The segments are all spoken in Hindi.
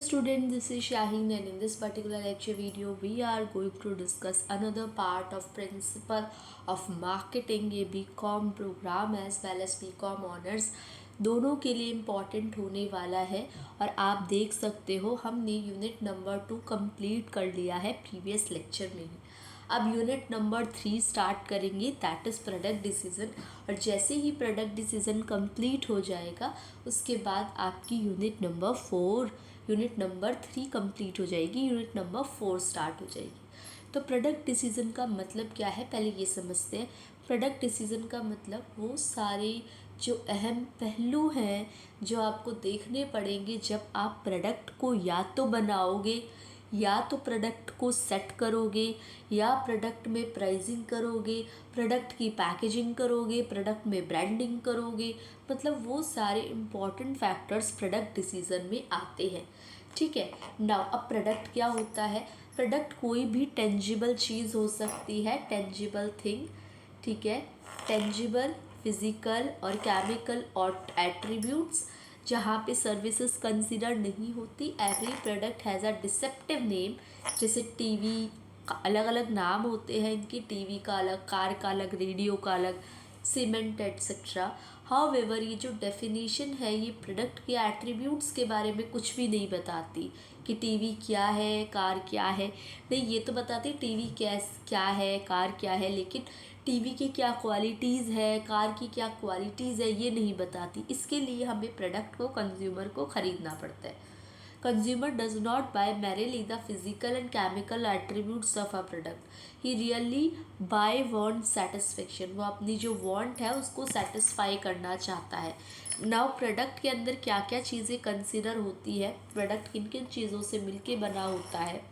Student, this is Shaheen, and in this particular lecture video we are going to discuss another part of principle of marketing. ये BCom program as well as BCom honors दोनों के लिए इम्पॉर्टेंट होने वाला है। और आप देख सकते हो हमने यूनिट नंबर 2 कंप्लीट कर लिया है प्रीवियस लेक्चर में ही। अब यूनिट नंबर 3 स्टार्ट करेंगे, दैट इज़ प्रोडक्ट डिसीजन। और जैसे ही प्रोडक्ट डिसीजन कंप्लीट हो जाएगा उसके बाद आपकी यूनिट नंबर 3 कंप्लीट हो जाएगी, यूनिट नंबर 4 स्टार्ट हो जाएगी। तो प्रोडक्ट डिसीजन का मतलब क्या है, पहले ये समझते हैं। प्रोडक्ट डिसीजन का मतलब वो सारे जो अहम पहलू हैं जो आपको देखने पड़ेंगे जब आप प्रोडक्ट को या तो बनाओगे, या तो प्रोडक्ट को सेट करोगे, या प्रोडक्ट में प्राइसिंग करोगे, प्रोडक्ट की पैकेजिंग करोगे, प्रोडक्ट में ब्रांडिंग करोगे। मतलब वो सारे इम्पॉर्टेंट फैक्टर्स प्रोडक्ट डिसीजन में आते हैं। ठीक है। नाउ अब प्रोडक्ट क्या होता है? प्रोडक्ट कोई भी टेंजिबल चीज़ हो सकती है, टेंजिबल थिंग। ठीक है। टेंजिबल, फिजिकल और केमिकल और एट्रीब्यूट्स जहाँ पे सर्विसेज कंसिडर नहीं होती। Every product has a deceptive name. जैसे टीवी का अलग अलग नाम होते हैं इनके, टीवी का अलग, कार का अलग, रेडियो का अलग, सीमेंट एट्सेट्रा। हाउएवर ये जो डेफिनेशन है ये प्रोडक्ट के एट्रीब्यूट्स के बारे में कुछ भी नहीं बताती कि टीवी क्या है, कार क्या है। नहीं, ये तो बताती टीवी क्या है, कार क्या है, लेकिन टीवी की क्या क्वालिटीज़ है, कार की क्या क्वालिटीज़ है, ये नहीं बताती। इसके लिए हमें प्रोडक्ट को, कंज्यूमर को ख़रीदना पड़ता है। Consumer does not buy merely the physical and chemical attributes of a product, he really buy want satisfaction. वो अपनी जो वांट है उसको सेटिस्फाई करना चाहता है। नाउ प्रोडक्ट के अंदर क्या क्या चीज़ें कंसिडर होती है, प्रोडक्ट किन किन चीज़ों से मिलके बना होता है।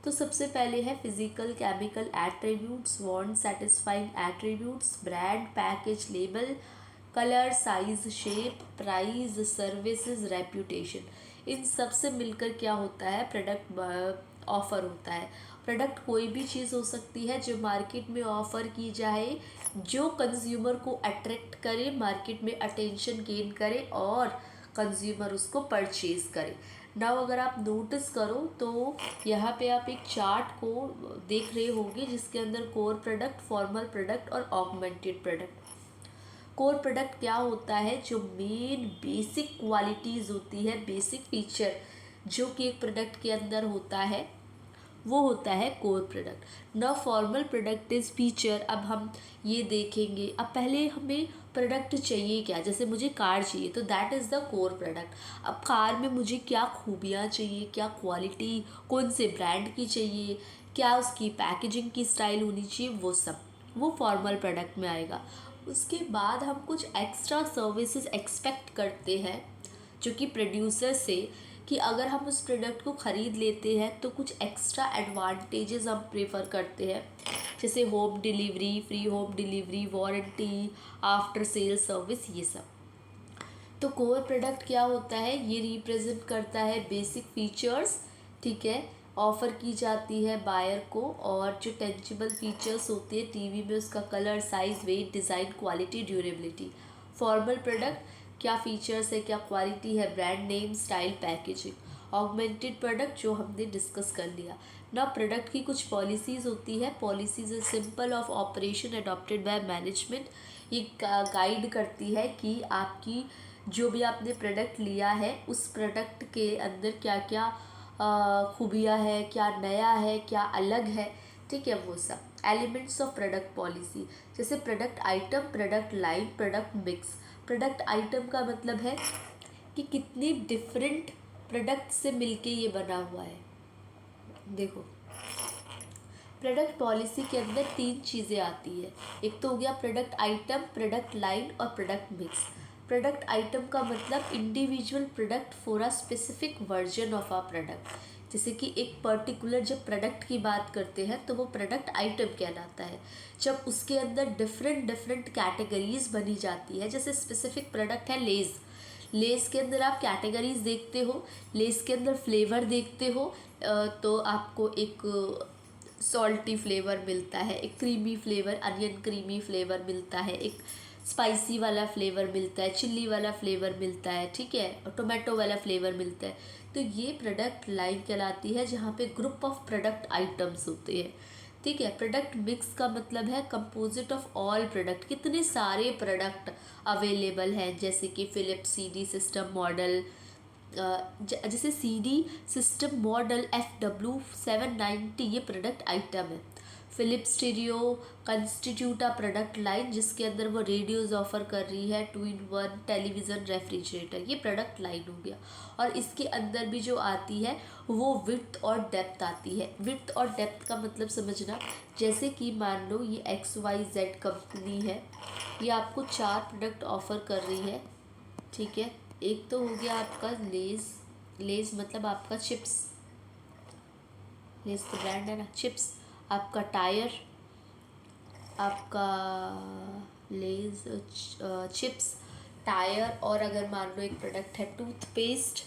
तो सबसे पहले है physical chemical attributes, want satisfying attributes, brand, package, label, colour, size, shape, price, services, reputation. इन सब से मिलकर क्या होता है, प्रोडक्ट ऑफर होता है। प्रोडक्ट कोई भी चीज़ हो सकती है जो मार्केट में ऑफ़र की जाए, जो कंज्यूमर को अट्रैक्ट करे, मार्केट में अटेंशन गेन करे और कंज्यूमर उसको परचेज़ करे। नाउ अगर आप नोटिस करो तो यहाँ पे आप एक चार्ट को देख रहे होंगे जिसके अंदर कोर प्रोडक्ट, फॉर्मल प्रोडक्ट और ऑगमेंटेड प्रोडक्ट। कोर प्रोडक्ट क्या होता है, जो मेन बेसिक क्वालिटीज़ होती है, बेसिक फीचर जो कि एक प्रोडक्ट के अंदर होता है, वो होता है कोर प्रोडक्ट। न फॉर्मल प्रोडक्ट इज़ फीचर। अब हम ये देखेंगे, अब पहले हमें प्रोडक्ट चाहिए क्या। जैसे मुझे कार चाहिए तो that is the core product. अब कार में मुझे क्या खूबियाँ चाहिए, क्या क्वालिटी, कौन से ब्रांड की चाहिए, क्या उसकी पैकेजिंग की स्टाइल होनी चाहिए, वो सब वो फॉर्मल प्रोडक्ट में आएगा। उसके बाद हम कुछ एक्स्ट्रा सर्विसेज एक्सपेक्ट करते हैं जो कि प्रोड्यूसर से, कि अगर हम उस प्रोडक्ट को ख़रीद लेते हैं तो कुछ एक्स्ट्रा एडवांटेजेस हम प्रेफर करते हैं। जैसे home delivery, free home delivery, warranty, after sale service, ये सब। तो कोर प्रोडक्ट क्या होता है, ये रिप्रेजेंट करता है बेसिक फीचर्स। ठीक है, ऑफ़र की जाती है बायर को। और जो टेंजिबल फीचर्स होते हैं टीवी में, उसका colour, size, weight, design, quality, durability. Formal product क्या फीचर्स है, क्या क्वालिटी है, brand name, style, packaging. Augmented product जो हमने डिस्कस कर लिया ना। प्रोडक्ट की कुछ पॉलिसीज़ होती है। Policies is simple of operation adopted by management. ये गाइड करती है कि आपकी जो भी आपने प्रोडक्ट लिया है उस प्रोडक्ट के अंदर क्या क्या खूबियाँ है, क्या नया है, क्या अलग है। ठीक है, वो सब एलिमेंट्स ऑफ प्रोडक्ट पॉलिसी। जैसे product item, product line, product mix. Product item का मतलब है कि कितनी डिफरेंट प्रोडक्ट से मिलके ये बना हुआ है। देखो, प्रोडक्ट पॉलिसी के अंदर 3 चीज़ें आती है। एक तो हो गया प्रोडक्ट आइटम, प्रोडक्ट लाइन और प्रोडक्ट मिक्स। प्रोडक्ट आइटम का मतलब individual product for a specific version of a product. जैसे कि एक पर्टिकुलर जब प्रोडक्ट की बात करते हैं तो वो प्रोडक्ट आइटम कहलाता है। जब उसके अंदर डिफरेंट कैटेगरीज बनी जाती है, जैसे स्पेसिफिक प्रोडक्ट है लेज़। लेस के अंदर आप कैटेगरीज देखते हो, लेस के अंदर फ्लेवर देखते हो। तो आपको एक सॉल्टी फ्लेवर मिलता है, एक creamy flavour, onion creamy flavour मिलता है, एक स्पाइसी वाला फ्लेवर मिलता है, चिल्ली वाला फ्लेवर मिलता है, ठीक है, और टोमेटो वाला फ्लेवर मिलता है। तो ये प्रोडक्ट लाइन कहलाती है जहाँ पे ग्रुप ऑफ प्रोडक्ट आइटम्स होते हैं। ठीक है। प्रोडक्ट मिक्स का मतलब है कंपोजिट ऑफ ऑल प्रोडक्ट, कितने सारे प्रोडक्ट अवेलेबल हैं, जैसे कि फिलिप्स सीडी सिस्टम मॉडल, जैसे सीडी सिस्टम मॉडल FW790 ये प्रोडक्ट आइटम है। Philips stereo constitute a product line जिसके अंदर वो रेडियोज ऑफर कर रही है, 2-in-1 टेलीविज़न रेफ्रिजरेटर, ये प्रोडक्ट लाइन हो गया। और इसके अंदर भी जो आती है वो विड्थ और डेप्थ आती है। विड्थ और डेप्थ का मतलब समझना, जैसे कि मान लो ये XYZ कंपनी है, ये आपको 4 प्रोडक्ट ऑफर कर रही है। ठीक है। एक तो हो गया आपका लेज़, लेज़ मतलब आपका चिप्स, लेज़ तो ब्रांड है ना, चिप्स, आपका टायर, आपका लेज़ चिप्स, टायर, और अगर मान लो एक प्रोडक्ट है टूथपेस्ट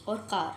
और कार,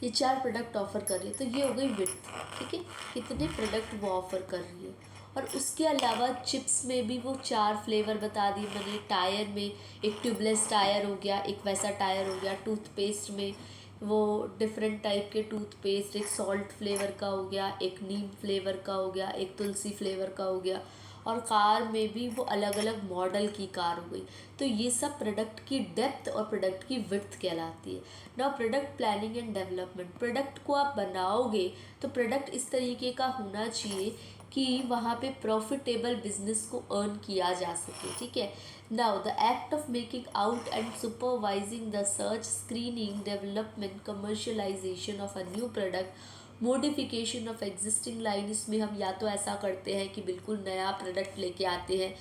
ये 4 प्रोडक्ट ऑफर कर रही है। तो ये हो गई विड्थ। ठीक है, कितने प्रोडक्ट वो ऑफर कर रही है। और उसके अलावा चिप्स में भी वो 4 फ्लेवर बता दिए मैंने। टायर में एक ट्यूबलेस टायर हो गया, एक वैसा टायर हो गया। टूथपेस्ट में वो डिफरेंट टाइप के टूथपेस्ट, एक सॉल्ट फ्लेवर का हो गया, एक नीम फ्लेवर का हो गया, एक तुलसी फ्लेवर का हो गया। और कार में भी वो अलग अलग मॉडल की कार हो गई। तो ये सब प्रोडक्ट की डेप्थ और प्रोडक्ट की विड्थ कहलाती है। Now product planning and development, product को आप बनाओगे तो प्रोडक्ट इस तरीके का होना चाहिए कि वहाँ पे प्रॉफिटेबल बिजनेस को अर्न किया जा सके। ठीक है। Now the act of making out and supervising the search, screening, development, commercialisation of a new product, modification of existing line, इसमें हम या तो ऐसा करते हैं कि बिल्कुल नया प्रोडक्ट लेके आते हैं,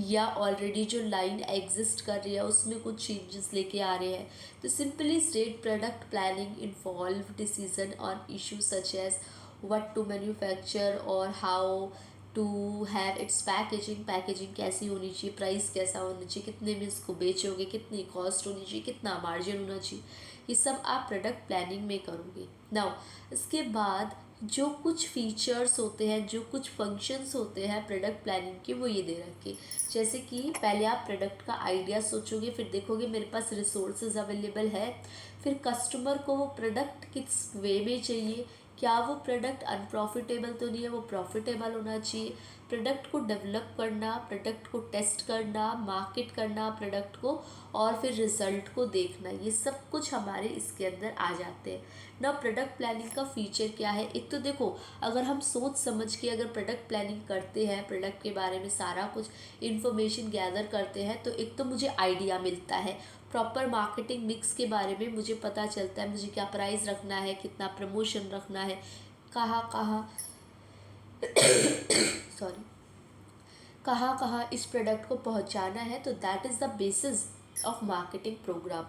या ऑलरेडी जो लाइन एग्जिस्ट कर रही है उसमें कुछ चेंजेस लेके आ रहे हैं। तो simply state product planning involve decision on issue such as what to manufacture और how to have its packaging, packaging कैसी होनी चाहिए, प्राइस कैसा होना चाहिए, कितने में इसको बेचोगे, कितनी कॉस्ट होनी चाहिए, कितना मार्जिन होना चाहिए, ये सब आप प्रोडक्ट प्लानिंग में करोगे। नाउ इसके बाद जो कुछ फीचर्स होते हैं, जो कुछ फंक्शंस होते हैं प्रोडक्ट प्लानिंग के, वो ये दे रखे। जैसे कि पहले आप प्रोडक्ट का आइडिया सोचोगे, फिर देखोगे मेरे पास रिसोर्सेज अवेलेबल है, फिर कस्टमर को वो प्रोडक्ट किस वे में चाहिए, क्या वो प्रोडक्ट अनप्रॉफिटेबल तो नहीं है, वो प्रॉफिटेबल होना चाहिए। प्रोडक्ट को डेवलप करना, प्रोडक्ट को टेस्ट करना, मार्केट करना प्रोडक्ट को, और फिर रिजल्ट को देखना, ये सब कुछ हमारे इसके अंदर आ जाते हैं ना। प्रोडक्ट प्लानिंग का फीचर क्या है, एक तो देखो अगर हम सोच समझ के अगर प्रोडक्ट प्लानिंग करते हैं, प्रोडक्ट के बारे में सारा कुछ इन्फॉर्मेशन गैदर करते हैं, तो एक तो मुझे आइडिया मिलता है, प्रॉपर मार्केटिंग मिक्स के बारे में मुझे पता चलता है, मुझे क्या प्राइस रखना है, कितना प्रमोशन रखना है, कहाँ कहाँ सॉरी कहाँ कहाँ इस प्रोडक्ट को पहुँचाना है। तो that is the basis of marketing program.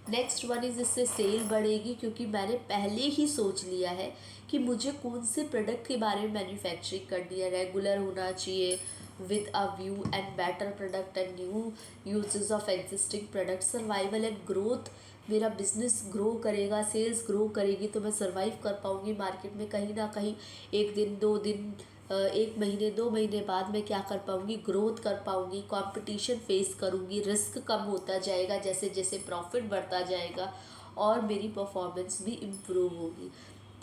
Next one is, इससे सेल बढ़ेगी क्योंकि मैंने पहले ही सोच लिया है कि मुझे कौन से प्रोडक्ट के बारे में मैन्युफैक्चरिंग करनी है, रेगुलर होना चाहिए, with a view and better product and new uses of existing product, survival and growth, मेरा बिजनेस ग्रो करेगा, सेल्स ग्रो करेगी तो मैं सर्वाइव कर पाऊँगी मार्केट में। कहीं ना कहीं एक दिन, 2 दिन, 1 महीने, 2 महीने बाद मैं क्या कर पाऊँगी, ग्रोथ कर पाऊँगी, कंपटीशन फेस करूँगी, रिस्क कम होता जाएगा जैसे जैसे प्रॉफिट बढ़ता जाएगा, और मेरी परफॉर्मेंस भी इम्प्रूव होगी।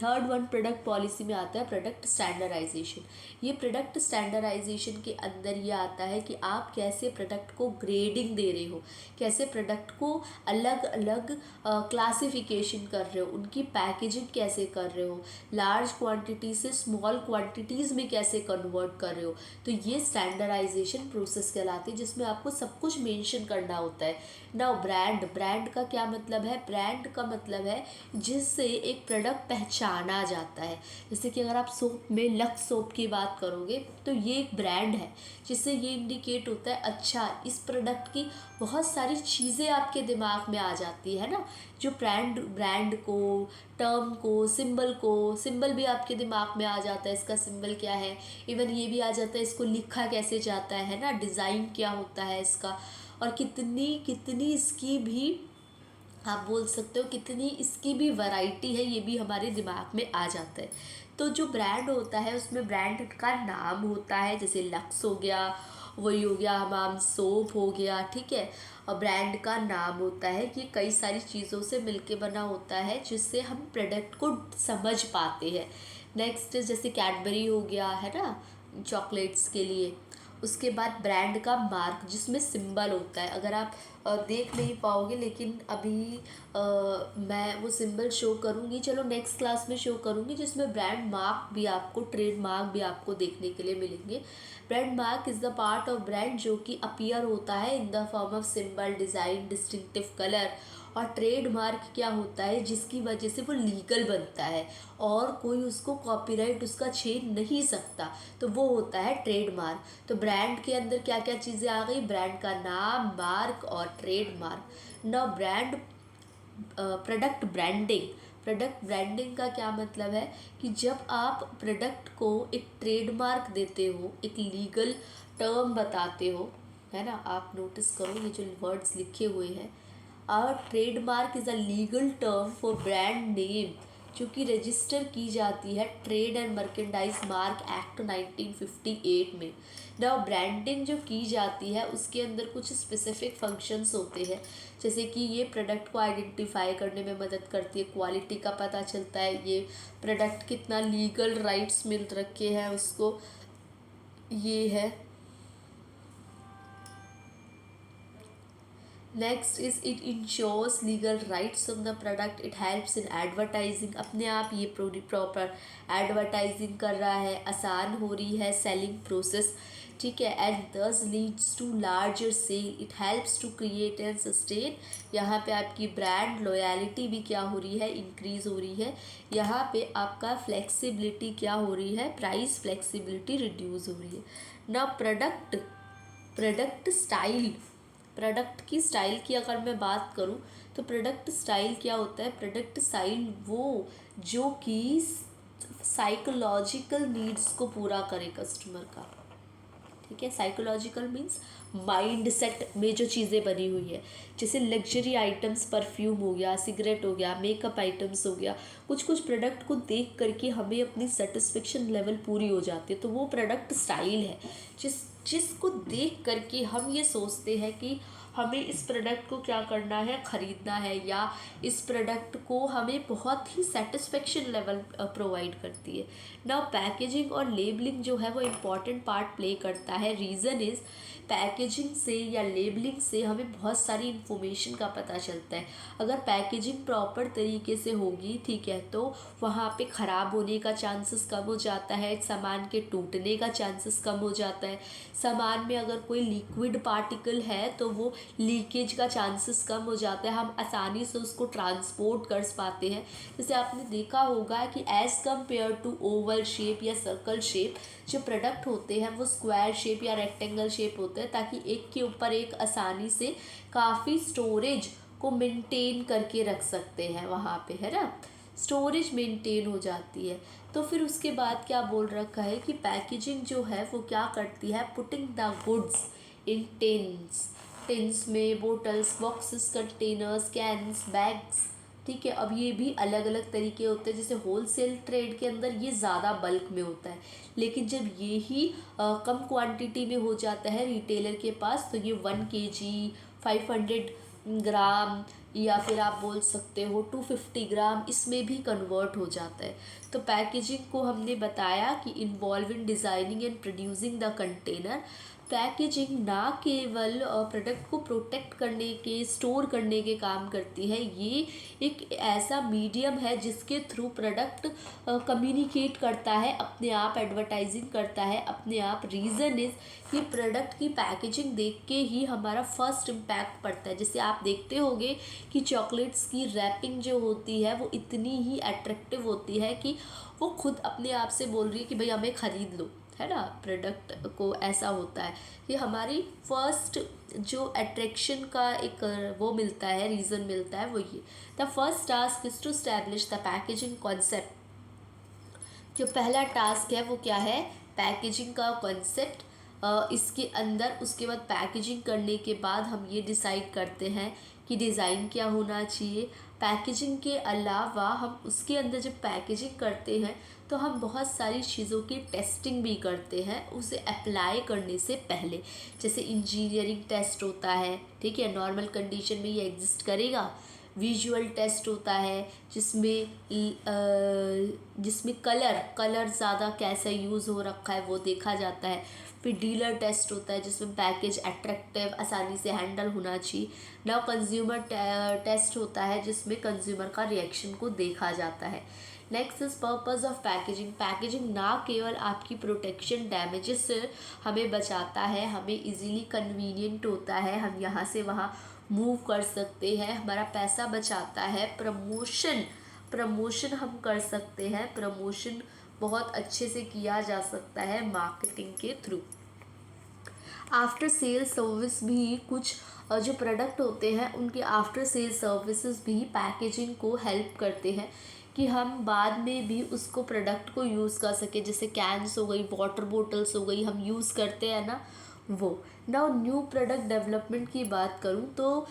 थर्ड वन प्रोडक्ट पॉलिसी में आता है प्रोडक्ट स्टैंडर्डाइजेशन। ये प्रोडक्ट स्टैंडर्डाइजेशन के अंदर ये आता है कि आप कैसे प्रोडक्ट को ग्रेडिंग दे रहे हो, कैसे प्रोडक्ट को अलग अलग क्लासिफिकेशन कर रहे हो, उनकी पैकेजिंग कैसे कर रहे हो, लार्ज क्वांटिटी से स्मॉल क्वांटिटीज़ में कैसे कन्वर्ट कर रहे हो। तो ये स्टैंडर्डाइजेशन प्रोसेस कहलाती है, जिसमें आपको सब कुछ मेंशन करना होता है। नाउ ब्रांड, ब्रांड का क्या मतलब है, ब्रांड का मतलब है जिससे एक प्रोडक्ट पहचाना जाता है। जैसे कि अगर आप सोप में लक्स सोप की बात करोगे तो ये एक ब्रांड है, जिससे ये इंडिकेट होता है अच्छा इस प्रोडक्ट की बहुत सारी चीज़ें आपके दिमाग में आ जाती है ना, जो ब्रांड को, टर्म को, सिंबल भी आपके दिमाग में आ जाता है, इसका सिंबल क्या है, इवन ये भी आ जाता है इसको लिखा कैसे जाता है ना, डिज़ाइन क्या होता है इसका, और कितनी कितनी इसकी भी आप बोल सकते हो कितनी इसकी भी वैरायटी है, ये भी हमारे दिमाग में आ जाता है। तो जो ब्रांड होता है उसमें ब्रांड का नाम होता है, जैसे लक्स हो गया, वही हो गया, हमाम सोप हो गया, ठीक है। और ब्रांड का नाम होता है कि कई सारी चीज़ों से मिलके बना होता है जिससे हम प्रोडक्ट को समझ पाते हैं। नेक्स्ट जैसे कैडबरी हो गया है ना, चॉकलेट्स के लिए। उसके बाद ब्रांड का मार्क जिसमें सिंबल होता है, अगर आप देख नहीं पाओगे, लेकिन अभी मैं वो सिंबल शो करूँगी, चलो नेक्स्ट क्लास में शो करूँगी, जिसमें ब्रांड मार्क भी आपको, ट्रेड मार्क भी आपको देखने के लिए मिलेंगे। Brand mark is the part of brand जो कि अपीयर होता है in the form of symbol, design, distinctive colour. और ट्रेडमार्क क्या होता है, जिसकी वजह से वो लीगल बनता है और कोई उसको कॉपीराइट उसका छीन नहीं सकता, तो वो होता है ट्रेडमार्क। तो ब्रांड के अंदर क्या क्या चीज़ें आ गई, ब्रांड का नाम, मार्क और ट्रेडमार्क। न brand product branding. Product branding का क्या मतलब है कि जब आप प्रोडक्ट को एक ट्रेडमार्क देते हो, एक लीगल टर्म बताते हो, है ना, आप नोटिस करो ये जो वर्ड्स लिखे हुए हैं, our trademark is a legal term for brand name जो कि रजिस्टर की जाती है trade and merchandise mark act 1958 में। ना ब्रांडिंग जो की जाती है उसके अंदर कुछ स्पेसिफिक फंक्शंस होते हैं, जैसे कि ये प्रोडक्ट को आइडेंटिफाई करने में मदद करती है, क्वालिटी का पता चलता है, ये प्रोडक्ट कितना लीगल राइट्स मिल रखे हैं उसको, ये है। Next is it ensures legal rights on the product, it helps in advertising, अपने आप ये प्रॉपर एडवर्टाइजिंग कर रहा है, आसान हो रही है सेलिंग प्रोसेस, ठीक है। And this leads to larger sale, it helps to create and sustain, यहाँ पे आपकी ब्रांड लॉयलिटी भी क्या हो रही है, इंक्रीज हो रही है। यहाँ पे आपका फ्लेक्सिबिलिटी क्या हो रही है, प्राइस फ्लेक्सिबिलिटी रिड्यूस हो रही है ना। प्रोडक्ट स्टाइल, प्रोडक्ट की स्टाइल की अगर मैं बात करूं तो प्रोडक्ट स्टाइल क्या होता है, प्रोडक्ट स्टाइल वो जो कि साइकोलॉजिकल नीड्स को पूरा करे कस्टमर का, ठीक है। साइकोलॉजिकल मीन्स माइंड सेट में जो चीज़ें बनी हुई है, जैसे लग्जरी आइटम्स, परफ्यूम हो गया, सिगरेट हो गया, मेकअप आइटम्स हो गया, कुछ कुछ प्रोडक्ट को देख करके हमें अपनी सेटिस्फेक्शन लेवल पूरी हो जाती है, तो वो प्रोडक्ट स्टाइल है जिसको देख करके हम ये सोचते हैं कि हमें इस प्रोडक्ट को क्या करना है, ख़रीदना है, या इस प्रोडक्ट को हमें बहुत ही सेटिस्फेक्शन लेवल प्रोवाइड करती है ना। पैकेजिंग और लेबलिंग जो है वो इम्पॉर्टेंट पार्ट प्ले करता है। रीज़न इज़ पैकेजिंग से या लेबलिंग से हमें बहुत सारी इन्फॉर्मेशन का पता चलता है। अगर पैकेजिंग प्रॉपर तरीके से होगी, ठीक है, तो वहाँ पे ख़राब होने का चांसेस कम हो जाता है, सामान के टूटने का चांसेस कम हो जाता है, सामान में अगर कोई लिक्विड पार्टिकल है तो वो लीकेज का चांसेस कम हो जाता है, हम आसानी से उसको ट्रांसपोर्ट कर पाते हैं। जैसे आपने देखा होगा कि as compare to oval shape या सर्कल शेप, जो प्रोडक्ट होते हैं वो स्क्वायर शेप या रेक्टेंगल शेप होते हैं, ताकि एक के ऊपर एक आसानी से काफ़ी स्टोरेज को मेंटेन करके रख सकते हैं वहाँ पे, है ना, स्टोरेज मेंटेन हो जाती है। तो फिर उसके बाद क्या बोल रखा है कि पैकेजिंग जो है वो क्या करती है, putting the goods in tins में, bottles, boxes, containers, cans, bags, ठीक है। अब ये भी अलग अलग तरीके होते हैं, जैसे होलसेल ट्रेड के अंदर ये ज़्यादा बल्क में होता है, लेकिन जब ये ही कम क्वांटिटी में हो जाता है रिटेलर के पास, तो ये 1 kg, 500 ग्राम, या फिर आप बोल सकते हो 250 ग्राम, इसमें भी कन्वर्ट हो जाता है। तो पैकेजिंग को हमने बताया कि involve in designing and producing the container. Packaging ना केवल प्रोडक्ट को प्रोटेक्ट करने के, स्टोर करने के काम करती है, ये एक ऐसा मीडियम है जिसके थ्रू प्रोडक्ट कम्युनिकेट करता है, अपने आप एडवर्टाइजिंग करता है अपने आप। रीज़न इज़ कि प्रोडक्ट की पैकेजिंग देख के ही हमारा फर्स्ट इम्पैक्ट पड़ता है। जैसे आप देखते होंगे कि चॉकलेट्स की रैपिंग जो होती है वो इतनी ही अट्रैक्टिव होती है कि वो खुद अपने आप से बोल रही है कि भाई हमें ख़रीद लो, है ना। प्रोडक्ट को ऐसा होता है कि हमारी फर्स्ट जो अट्रैक्शन का एक वो मिलता है, रीज़न मिलता है, वो ये। The first task is to establish the packaging concept. जो पहला टास्क है वो क्या है, पैकेजिंग का कॉन्सेप्ट। इसके अंदर उसके बाद पैकेजिंग करने के बाद हम ये डिसाइड करते हैं कि डिज़ाइन क्या होना चाहिए, पैकेजिंग के अलावा हम उसके अंदर जब पैकेजिंग करते हैं तो हम बहुत सारी चीज़ों की टेस्टिंग भी करते हैं उसे अप्लाई करने से पहले। जैसे इंजीनियरिंग टेस्ट होता है, ठीक है, नॉर्मल कंडीशन में ये एग्जिस्ट करेगा। विजुअल टेस्ट होता है जिसमें कलर ज़्यादा कैसा यूज़ हो रखा है वो देखा जाता है। फिर डीलर टेस्ट होता है जिसमें पैकेज अट्रैक्टिव आसानी से हैंडल होना चाहिए। नाउ कंज्यूमर टेस्ट होता है जिसमें कंज्यूमर का रिएक्शन को देखा जाता है। Next is purpose of packaging. Packaging ना केवल आपकी प्रोटेक्शन डैमेजेस से हमें बचाता है, हमें इजीली कन्वीनियंट होता है, हम यहाँ से वहाँ मूव कर सकते हैं, हमारा पैसा बचाता है। प्रमोशन हम कर सकते हैं, प्रमोशन बहुत अच्छे से किया जा सकता है मार्केटिंग के थ्रू। आफ्टर सेल सर्विस भी कुछ जो प्रोडक्ट होते हैं उनके आफ्टर सेल सर्विसेज भी पैकेजिंग को हेल्प करते हैं कि हम बाद में भी उसको प्रोडक्ट को यूज़ कर सके। जैसे कैंस हो गई, वाटर बोटल्स हो गई, हम यूज़ करते हैं ना वो। नाउ न्यू प्रोडक्ट डेवलपमेंट की बात करूँ तो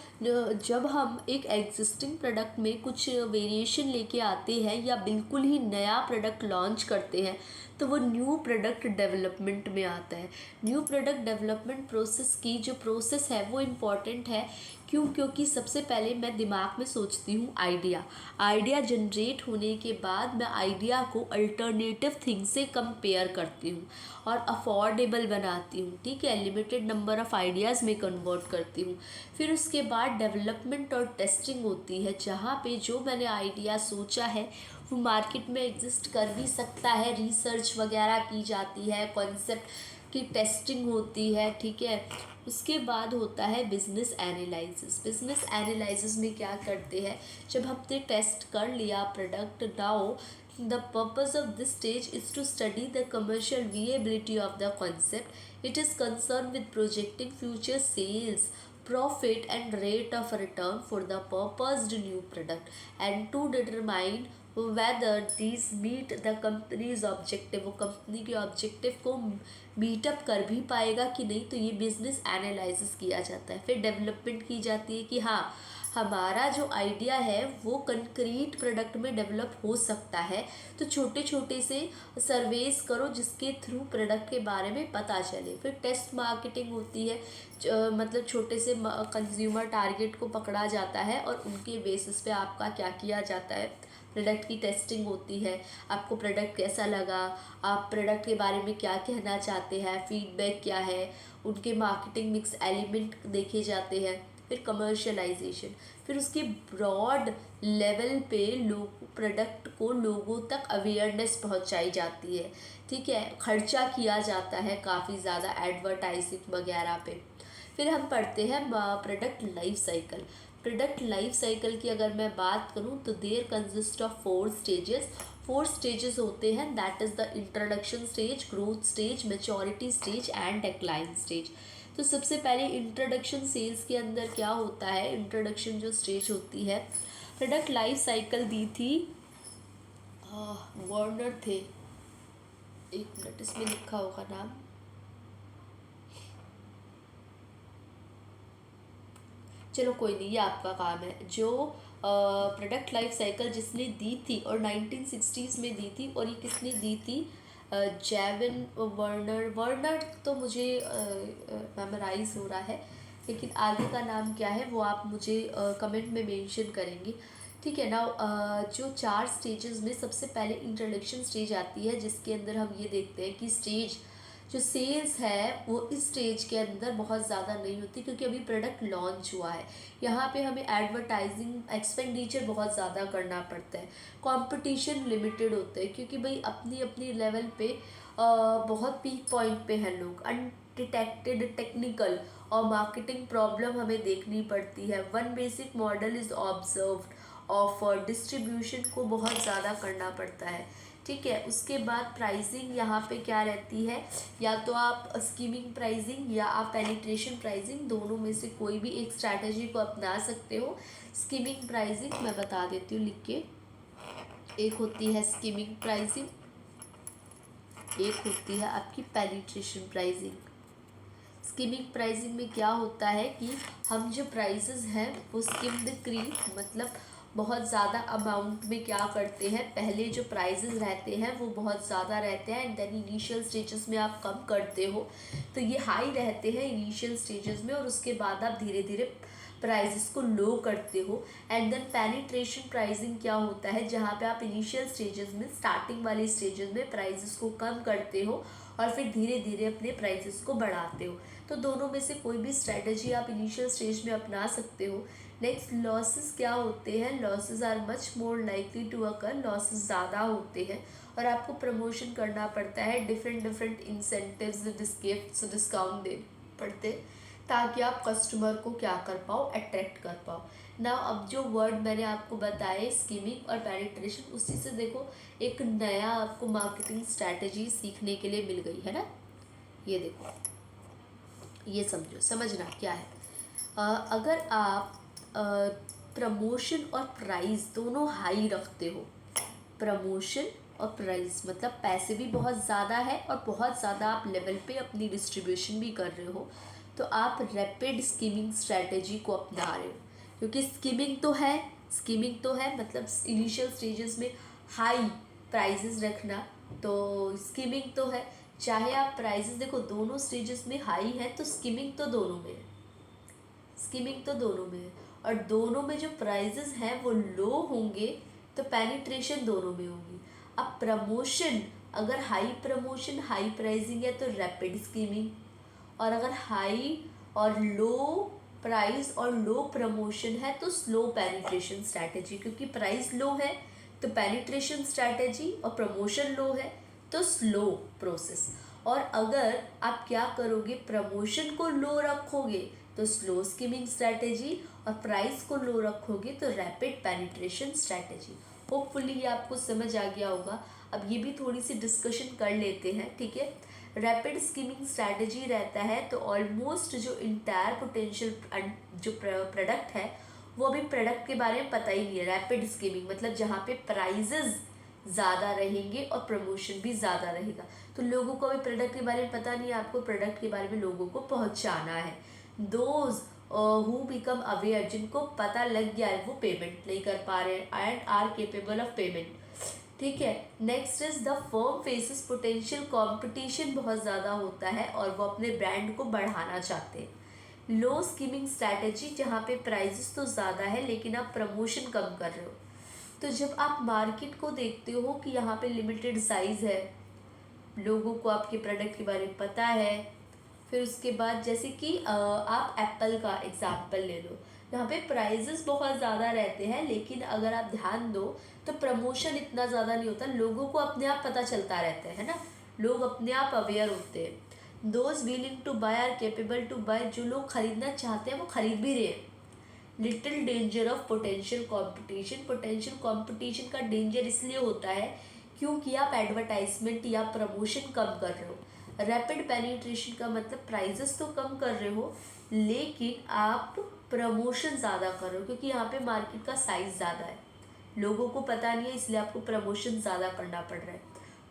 जब हम एक एग्जिस्टिंग प्रोडक्ट में कुछ वेरिएशन लेके आते हैं या बिल्कुल ही नया प्रोडक्ट लॉन्च करते हैं तो वो न्यू प्रोडक्ट डेवलपमेंट में आता है। न्यू प्रोडक्ट डेवलपमेंट प्रोसेस की जो प्रोसेस है वो इम्पॉर्टेंट है। क्योंकि सबसे पहले मैं दिमाग में सोचती हूँ आइडिया जनरेट होने के बाद मैं आइडिया को अल्टरनेटिव थिंग से कंपेयर करती हूँ और अफोर्डेबल बनाती हूँ, ठीक है, लिमिटेड नंबर ऑफ़ आइडियाज़ में कन्वर्ट करती हूँ। फिर उसके बाद डेवलपमेंट और टेस्टिंग होती है जहाँ पे जो मैंने आइडिया सोचा है वो मार्केट में एग्जिस्ट कर भी सकता है। रिसर्च वगैरह की जाती है, कॉन्सेप्ट की टेस्टिंग होती है, ठीक है। उसके बाद होता है बिजनेस एनालिसिस। बिजनेस एनालिसिस में क्या करते हैं, जब हमने टेस्ट कर लिया product, now the purpose of this stage is to study the commercial viability of the concept. It is concerned with projecting future sales, profit and rate of return for the proposed new product and to determine whether these meet the company's objective। वो कंपनी के ऑब्जेक्टिव को मीटअप कर भी पाएगा कि नहीं, तो ये बिजनेस एनालिसिस किया जाता है। फिर डेवलपमेंट की जाती है कि हाँ हमारा जो आइडिया है वो कंक्रीट प्रोडक्ट में डेवलप हो सकता है। तो छोटे छोटे से सर्वेस करो जिसके थ्रू प्रोडक्ट के बारे में पता चले। फिर टेस्ट मार्केटिंग होती है, मतलब छोटे से कंज्यूमर टारगेट को पकड़ा जाता है और उनके बेसिस पे आपका क्या किया जाता है, प्रोडक्ट की टेस्टिंग होती है। आपको प्रोडक्ट कैसा लगा, आप प्रोडक्ट के बारे में क्या कहना चाहते हैं, फीडबैक क्या है, उनके मार्केटिंग मिक्स एलिमेंट देखे जाते हैं। फिर कमर्शलाइजेशन, फिर उसके ब्रॉड लेवल पे प्रोडक्ट को लोगों तक अवेयरनेस पहुंचाई जाती है, ठीक है, खर्चा किया जाता है काफ़ी ज़्यादा एडवर्टाइजिंग वगैरह पे। फिर हम पढ़ते हैं product life cycle. Product life cycle की अगर मैं बात करूं तो देयर कंसिस्ट ऑफ 4 स्टेजेस होते हैं। That is the introduction stage, growth stage, maturity stage and decline stage. तो सबसे पहले इंट्रोडक्शन सेल्स के अंदर क्या होता है, इंट्रोडक्शन जो स्टेज होती है, प्रोडक्ट लाइफ साइकिल दी थी वार्नर थे, एक मिनट इसमें लिखा होगा नाम, चलो कोई नहीं, ये आपका काम है। जो प्रोडक्ट लाइफ साइकिल जिसने दी थी और 1960s में दी थी, और ये किसने दी थी, जेविन वर्नर तो मुझे मेमोराइज हो रहा है, लेकिन आगे का नाम क्या है वो आप मुझे कमेंट में मेंशन करेंगे, ठीक है ना। जो 4 स्टेजेस में सबसे पहले इंट्रोडक्शन स्टेज आती है जिसके अंदर हम ये देखते हैं कि स्टेज जो सेल्स है वो इस स्टेज के अंदर बहुत ज़्यादा नहीं होती क्योंकि अभी प्रोडक्ट लॉन्च हुआ है। यहाँ पे हमें एडवर्टाइजिंग एक्सपेंडिचर बहुत ज़्यादा करना पड़ता है, कंपटीशन लिमिटेड होता है क्योंकि भाई अपनी अपनी लेवल पे बहुत पीक पॉइंट पे हैं लोग। अनडिटेक्टेड टेक्निकल और मार्केटिंग प्रॉब्लम हमें देखनी पड़ती है। One basic model is observed of distribution को बहुत ज़्यादा करना पड़ता है, ठीक है। उसके बाद प्राइसिंग यहाँ पे क्या रहती है, या तो आप स्कीमिंग प्राइसिंग या आप पेनिट्रेशन प्राइसिंग, दोनों में से कोई भी एक स्ट्रैटेजी को अपना सकते हो। स्कीमिंग प्राइसिंग मैं बता देती हूँ लिख के, एक होती है स्कीमिंग प्राइसिंग, एक होती है आपकी पेनिट्रेशन प्राइसिंग। स्कीमिंग प्राइसिंग में क्या होता है कि हम जो प्राइसेस हैं वो स्किम्ड क्रीम, मतलब बहुत ज़्यादा अमाउंट में क्या करते हैं, पहले जो प्राइजेस रहते हैं वो बहुत ज़्यादा रहते हैं एंड देन इनिशियल स्टेजेस में आप कम करते हो, तो ये हाई रहते हैं इनिशियल स्टेजेस में और उसके बाद आप धीरे धीरे प्राइजेस को लो करते हो। एंड देन पेनिट्रेशन प्राइसिंग क्या होता है, जहाँ पे आप इनिशियल स्टेजेस में, स्टार्टिंग वाले स्टेजेस में प्राइजेस को कम करते हो और फिर धीरे धीरे अपने प्राइजेस को बढ़ाते हो। तो दोनों में से कोई भी स्ट्रेटजी आप इनिशियल स्टेज में अपना सकते हो। नेक्स्ट, लॉसेस क्या होते हैं, losses are much more likely to occur, losses ज़्यादा होते हैं और आपको प्रमोशन करना पड़ता है, डिफरेंट इंसेंटिव्स, गिफ्ट्स, डिस्काउंट दे पड़ते हैं ताकि आप कस्टमर को क्या कर पाओ, अट्रैक्ट कर पाओ ना। अब जो वर्ड मैंने आपको बताए स्कीमिंग और पेनिट्रेशन, उसी से देखो एक नया आपको मार्केटिंग स्ट्रैटेजी सीखने के लिए मिल गई है ना। ये देखो, ये समझो, समझना क्या है। अगर आप प्रमोशन और प्राइस दोनों हाई रखते हो, प्रमोशन और प्राइस मतलब पैसे भी बहुत ज़्यादा है और बहुत ज़्यादा आप लेवल पे अपनी डिस्ट्रीब्यूशन भी कर रहे हो, तो आप रैपिड स्कीमिंग स्ट्रैटेजी को अपना रहे हो। क्योंकि स्कीमिंग तो है मतलब इनिशियल स्टेजेस में हाई प्राइजेस रखना, तो स्कीमिंग तो है। चाहे आप प्राइजेस देखो दोनों स्टेजेस में हाई है तो स्कीमिंग तो दोनों में है, स्कीमिंग तो दोनों में है। और दोनों में जो प्राइजेस हैं वो लो होंगे तो पेनिट्रेशन दोनों में होगी। अब प्रमोशन, अगर हाई प्रमोशन हाई प्राइसिंग है तो रैपिड स्कीमिंग, और अगर हाई और लो प्राइस और लो प्रमोशन है तो स्लो पेनिट्रेशन स्ट्रैटेजी। क्योंकि प्राइस लो है तो पेनिट्रेशन स्ट्रैटेजी और प्रमोशन लो है तो स्लो प्रोसेस। और अगर आप क्या करोगे, प्रमोशन को लो रखोगे तो स्लो स्कीमिंग स्ट्रैटेजी और प्राइस को लो रखोगे तो रैपिड पेनिट्रेशन स्ट्रैटेजी। होपफुली ये आपको समझ आ गया होगा। अब ये भी थोड़ी सी डिस्कशन कर लेते हैं, ठीक है। रैपिड स्कीमिंग स्ट्रैटेजी रहता है तो ऑलमोस्ट जो इंटायर पोटेंशियल जो प्रोडक्ट है वो अभी प्रोडक्ट के बारे में पता ही नहीं है। रैपिड स्कीमिंग मतलब जहाँ पे प्राइजेज ज़्यादा रहेंगे और प्रमोशन भी ज़्यादा रहेगा, तो लोगों को अभी प्रोडक्ट के बारे में पता नहीं है, आपको प्रोडक्ट के बारे में लोगों को पहुँचाना है। दोज हु बिकम अवेयर, जिनको पता लग गया है वो पेमेंट नहीं कर पा रहे हैं and are capable of payment, ठीक है। Next is the firm faces potential competition, बहुत ज़्यादा होता है और वो अपने ब्रांड को बढ़ाना चाहते हैं। लो स्कीमिंग स्ट्रैटेजी, जहाँ पे प्राइजेस तो ज़्यादा है लेकिन आप प्रमोशन कम कर रहे हो। तो जब आप मार्केट को देखते हो कि यहाँ पे लिमिटेड साइज़ है, लोगों को आपके प्रोडक्ट के बारे में पता है, फिर उसके बाद जैसे कि आप एप्पल का एग्जाम्पल ले लो, यहाँ पे प्राइजेस बहुत ज़्यादा रहते हैं लेकिन अगर आप ध्यान दो तो प्रमोशन इतना ज़्यादा नहीं होता, लोगों को अपने आप पता चलता रहता है ना, लोग अपने आप अवेयर होते हैं। Those willing to buy are capable to buy, जो लोग खरीदना चाहते हैं वो खरीद भी रहे हैं। Little danger of potential competition, potential competition का डेंजर इसलिए होता है क्योंकि आप एडवर्टाइजमेंट या प्रमोशन कम कर रहे हो। रैपिड पेनिट्रेशन का मतलब प्राइजेस तो कम कर रहे हो लेकिन आप प्रमोशन ज़्यादा कर रहे हो, क्योंकि यहाँ पे मार्केट का साइज़ ज़्यादा है, लोगों को पता नहीं है, इसलिए आपको प्रमोशन ज़्यादा करना पड़ रहा है।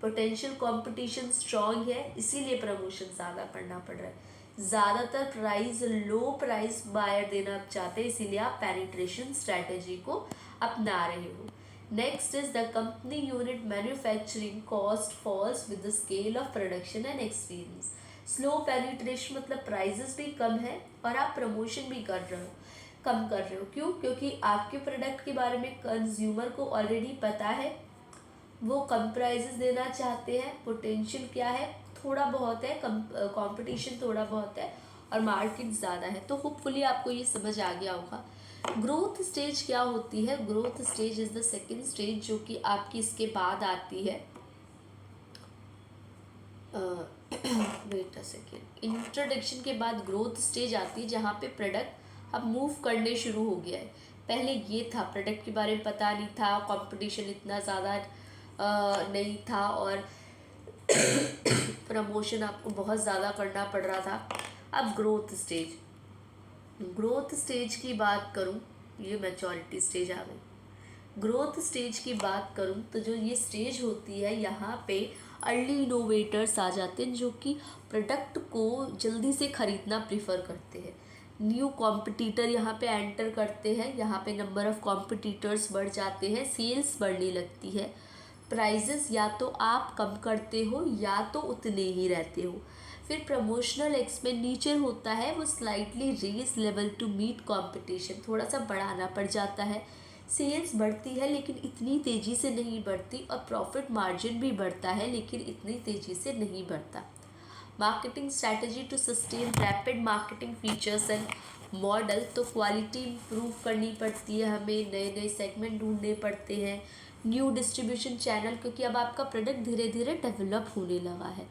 पोटेंशियल कंपटीशन स्ट्रॉन्ग है इसीलिए प्रमोशन ज़्यादा करना पड़ रहा है। ज़्यादातर प्राइस लो प्राइस बायर देना आप चाहते हैं, इसीलिए आप पेनिट्रेशन स्ट्रैटेजी को अपना रहे हो। Next is the company unit manufacturing cost falls with the scale of production and experience. Slow penetration मतलब प्राइजेस भी कम है और आप प्रमोशन भी कर रहे हो, कम कर रहे हो। क्यों? क्योंकि आपके प्रोडक्ट के बारे में कंज्यूमर को ऑलरेडी पता है, वो कम प्राइजेस देना चाहते हैं। पोटेंशियल क्या है, थोड़ा बहुत है, कंपटीशन थोड़ा बहुत है और मार्केट ज़्यादा है। तो होपफुली आपको ये समझ आ गया होगा। ग्रोथ स्टेज क्या होती है, growth stage is the second stage जो कि आपकी इसके बाद आती है। वेट अ सेकेंड, इंट्रोडक्शन के बाद ग्रोथ स्टेज आती है जहाँ पे प्रोडक्ट अब मूव करने शुरू हो गया है। पहले ये था, प्रोडक्ट के बारे में पता नहीं था, कंपटीशन इतना ज़्यादा नहीं था और प्रमोशन आपको बहुत ज़्यादा करना पड़ रहा था। अब ग्रोथ स्टेज, ग्रोथ स्टेज की बात करूँ, ये मैच्योरिटी स्टेज आ गई। ग्रोथ स्टेज की बात करूँ तो जो ये स्टेज होती है यहाँ पे अर्ली इनोवेटर्स आ जाते हैं जो कि प्रोडक्ट को जल्दी से ख़रीदना प्रीफर करते हैं। न्यू कॉम्पिटिटर यहाँ पे एंटर करते हैं, यहाँ पे नंबर ऑफ़ कॉम्पिटिटर्स बढ़ जाते हैं, सेल्स बढ़ने लगती है। प्राइजेस या तो आप कम करते हो या तो उतने ही रहते हो। फिर प्रमोशनल एक्सपेंडिचर होता है, वो slightly raise level to meet competition, थोड़ा सा बढ़ाना पड़ जाता है। सेल्स बढ़ती है लेकिन इतनी तेज़ी से नहीं बढ़ती, और प्रॉफिट मार्जिन भी बढ़ता है लेकिन इतनी तेज़ी से नहीं बढ़ता। Marketing strategy to sustain rapid marketing features and model, तो क्वालिटी इम्प्रूव करनी पड़ती है, हमें नए नए सेगमेंट ढूंढने पड़ते हैं, न्यू डिस्ट्रीब्यूशन चैनल, क्योंकि अब आपका प्रोडक्ट धीरे धीरे डेवलप होने लगा है।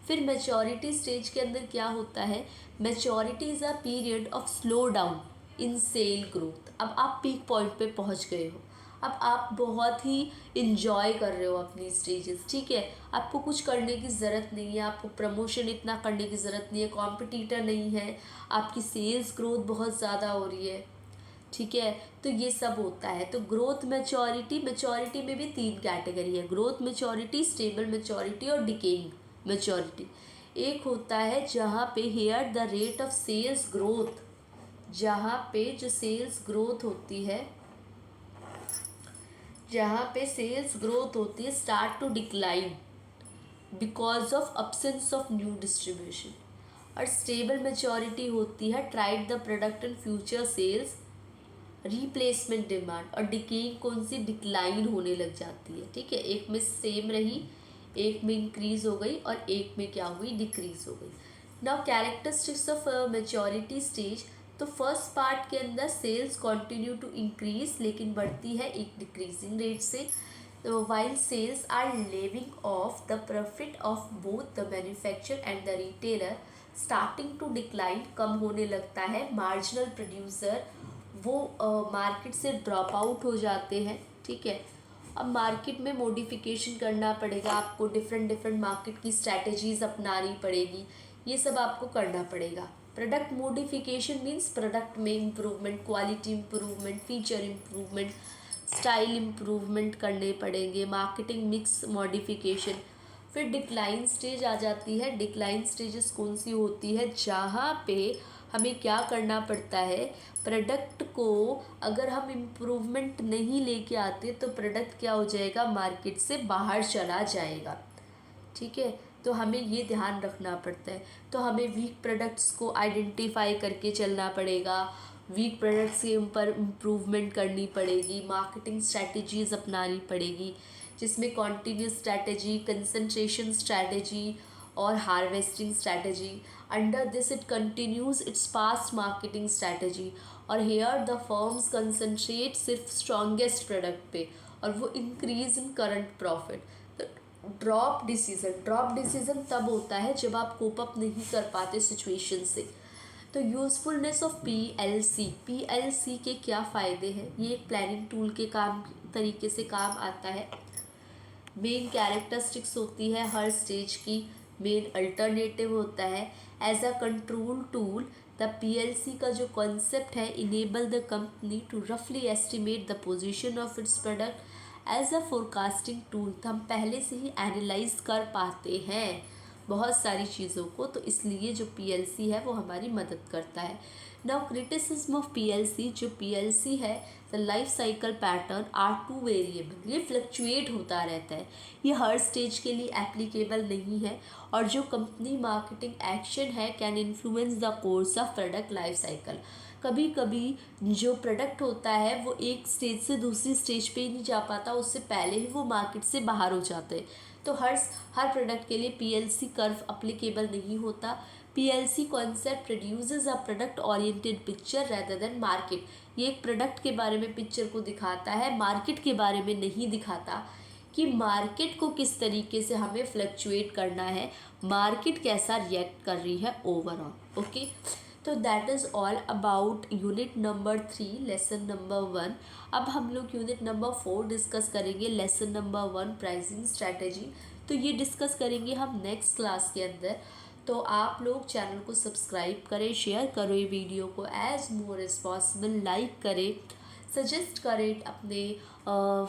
फिर मैच्योरिटी स्टेज के अंदर क्या होता है, maturity is a period of slow down in sale growth. अब आप पीक पॉइंट पे पहुंच गए हो, अब आप बहुत ही इंजॉय कर रहे हो अपनी स्टेजेस, ठीक है। आपको कुछ करने की ज़रूरत नहीं है, आपको प्रमोशन इतना करने की ज़रूरत नहीं है, कॉम्पिटिटर नहीं है, आपकी सेल्स ग्रोथ बहुत ज़्यादा हो रही है, ठीक है। तो ये सब होता है। तो ग्रोथ मैच्योरिटी, मैच्योरिटी में भी 3 कैटेगरी है, ग्रोथ मैच्योरिटी, स्टेबल मैच्योरिटी और डिकेइंग मैच्योरिटी। एक होता है जहाँ पे here the rate of sales growth, जहाँ पे जो सेल्स ग्रोथ होती है, जहाँ पे सेल्स ग्रोथ होती है start to decline because of absence of new distribution. और स्टेबल मैच्योरिटी होती है tried the product and future sales replacement demand, और डिकेइंग कौन सी, डिक्लाइन होने लग जाती है, ठीक है। एक में सेम रही, एक में इंक्रीज हो गई और एक में क्या हुई, डिक्रीज हो गई। Now characteristics of maturity stage, तो फर्स्ट पार्ट के अंदर सेल्स कंटिन्यू टू इंक्रीज, लेकिन बढ़ती है एक डिक्रीजिंग रेट से। While sales are living of the profit of both the manufacture and the retailer starting to decline, कम होने लगता है। मार्जिनल प्रोड्यूसर वो मार्केट से ड्रॉप आउट हो जाते हैं, ठीक है। अब मार्केट में मॉडिफिकेशन करना पड़ेगा आपको, डिफरेंट मार्केट की स्ट्रैटेजीज अपनानी पड़ेगी, ये सब आपको करना पड़ेगा। प्रोडक्ट मॉडिफिकेशन मीन्स प्रोडक्ट में improvement, quality improvement, feature improvement, style improvement करने पड़ेंगे, मार्केटिंग मिक्स मॉडिफिकेशन। फिर डिक्लाइन स्टेज आ जाती है। डिक्लाइन स्टेजेस कौन सी होती है, जहाँ पे हमें क्या करना पड़ता है, प्रोडक्ट को अगर हम इम्प्रूवमेंट नहीं लेके आते तो प्रोडक्ट क्या हो जाएगा, मार्केट से बाहर चला जाएगा, ठीक है। तो हमें ये ध्यान रखना पड़ता है। तो हमें वीक प्रोडक्ट्स को आइडेंटिफाई करके चलना पड़ेगा, वीक प्रोडक्ट्स के ऊपर इम्प्रूवमेंट करनी पड़ेगी, मार्केटिंग स्ट्रैटेजीज अपनानी पड़ेगी, जिसमें कॉन्टीन्यूस स्ट्रैटेजी, कंसंट्रेशन स्ट्रैटेजी और harvesting strategy. Under this it continues its past marketing strategy, और हेयर द फर्म्स कंसंट्रेट सिर्फ स्ट्रॉन्गेस्ट प्रोडक्ट पे, और वो increase in current profit. Drop decision तब होता है जब आप कोप अप नहीं कर पाते सिचुएशन से। तो यूज़फुलनेस ऑफ पीएलसी के क्या फ़ायदे हैं, ये एक प्लानिंग टूल के काम तरीके से काम आता है। मेन कैरेक्टरिस्टिक्स होती है हर स्टेज की, मेन अल्टरनेटिव होता है। As a control tool the PLC का जो कॉन्सेप्ट है, इनेबल द कंपनी टू रफली estimate the position of its product as a forecasting tool. तो हम पहले से ही एनालाइज कर पाते हैं बहुत सारी चीज़ों को, तो इसलिए जो पीएलसी है वो हमारी मदद करता है। नाउ क्रिटिसिज्म ऑफ पीएलसी, जो पीएलसी है the life cycle pattern are too variable, ये फ्लक्चुएट होता रहता है, ये हर स्टेज के लिए एप्लीकेबल नहीं है। और जो कंपनी मार्केटिंग एक्शन है can influence the course of product life cycle. कभी कभी जो प्रोडक्ट होता है वो एक स्टेज से दूसरी स्टेज पे ही नहीं जा पाता, उससे पहले ही वो मार्केट से बाहर हो जाते हैं। तो हर प्रोडक्ट के लिए पीएलसी कर्व अप्लीकेबल नहीं होता। PLC concept produces a product oriented picture rather than market, ये एक प्रोडक्ट के बारे में पिक्चर को दिखाता है, मार्केट के बारे में नहीं दिखाता कि मार्केट को किस तरीके से हमें फ्लक्चुएट करना है, मार्केट कैसा रिएक्ट कर रही है ओवरऑल। ओके, तो that is all about unit number 3 lesson number 1। अब हम लोग यूनिट नंबर 4 डिस्कस करेंगे, लेसन नंबर 1 प्राइसिंग स्ट्रैटेजी। तो ये डिस्कस करेंगे हम नेक्स्ट क्लास के अंदर। तो आप लोग चैनल को सब्सक्राइब करें, शेयर करो ये वीडियो को as more as possible, like करें, सजेस्ट करें अपने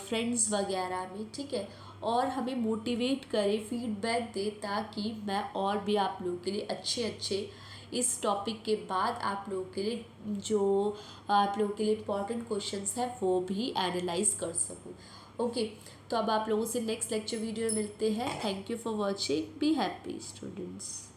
फ्रेंड्स वगैरह में, ठीक है। और हमें मोटिवेट करें, फीडबैक दे, ताकि मैं और भी आप लोगों के लिए अच्छे इस टॉपिक के बाद आप लोगों के लिए जो आप लोगों के लिए इम्पॉर्टेंट क्वेश्चंस हैं वो भी एनालाइज कर सकूँ। ओके, तो अब आप लोगों से नेक्स्ट लेक्चर वीडियो में मिलते हैं। Thank you for watching, be happy students.